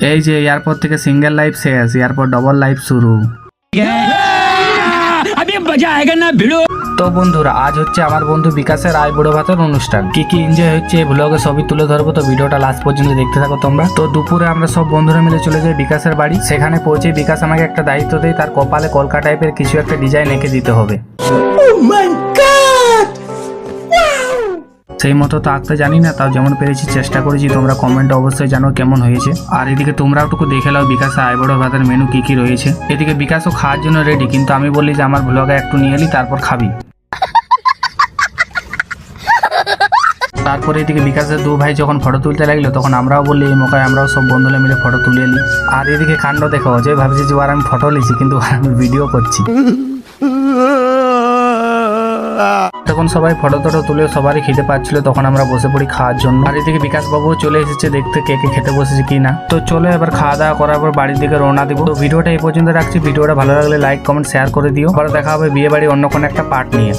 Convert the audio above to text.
এই যে এয়ারপোর্ট থেকে সিঙ্গেল লাইফ শেষ, এয়ারপর ডবল লাইফ শুরু। তো বন্ধুরা, আজ হচ্ছে আমার বন্ধু বিকাশের আই বুড়ো ভাতের অনুষ্ঠান। কি কি এনজয় হচ্ছে এই ব্লগে সবই তুলে ধরবো, তো ভিডিওটা লাস্ট পর্যন্ত দেখতে থাকো তোমরা। তো দুপুরে আমরা সব বন্ধুরা মিলে চলে যাই বিকাশের বাড়ি। সেখানে পৌঁছে বিকাশ আমাকে একটা দায়িত্ব দেয়, তার কপালে কলকা টাইপের কিছু একটা ডিজাইন এঁকে দিতে হবে। সেই মতো তো আঁকতে জানি না, তাও যেমন পেরেছি চেষ্টা করেছি। তোমরা কমেন্ট অবশ্যই জানো কেমন হয়েছে। আর এদিকে তোমরাও একটু দেখে নাও বিকাশের আইবুড়ো ভাতের মেনু কি কি রয়েছে। এদিকে বিকাশও খাওয়ার জন্য রেডি, কিন্তু আমি বললি যে আমার ব্লগে একটু নিয়ে এলি, তারপর খাবি। তারপরে এদিকে বিকাশের দু ভাই যখন ফটো তুলতে লাগলো, তখন আমরাও বললি এই মৌকায় আমরাও সব বন্ধুরা মিলে ফটো তুলে এলি। আর এদিকে কাণ্ড দেখো, যে ভাবছি যে আর আমি ফটো লিছি, কিন্তু আমি ভিডিও করছি। তখন সবাই ফটো টটো তুলে সবারই খেতে পাচ্ছিল, তখন আমরা বসে পড়ি খাওয়ার জন্য। আর এদিকে বিকাশ বাবু চলে এসেছে দেখতে কে কে খেতে বসেছে কি না। তো চলো এবার খাওয়া দাওয়া করার পর বাড়ির দিকে রওনা দিব। তো ভিডিওটা এই পর্যন্ত রাখছি। ভিডিওটা ভালো লাগলে লাইক কমেন্ট শেয়ার করে দিও। আবার দেখা হবে বিয়ে বাড়ি অন্য কোনো একটা পার্ট নিয়ে।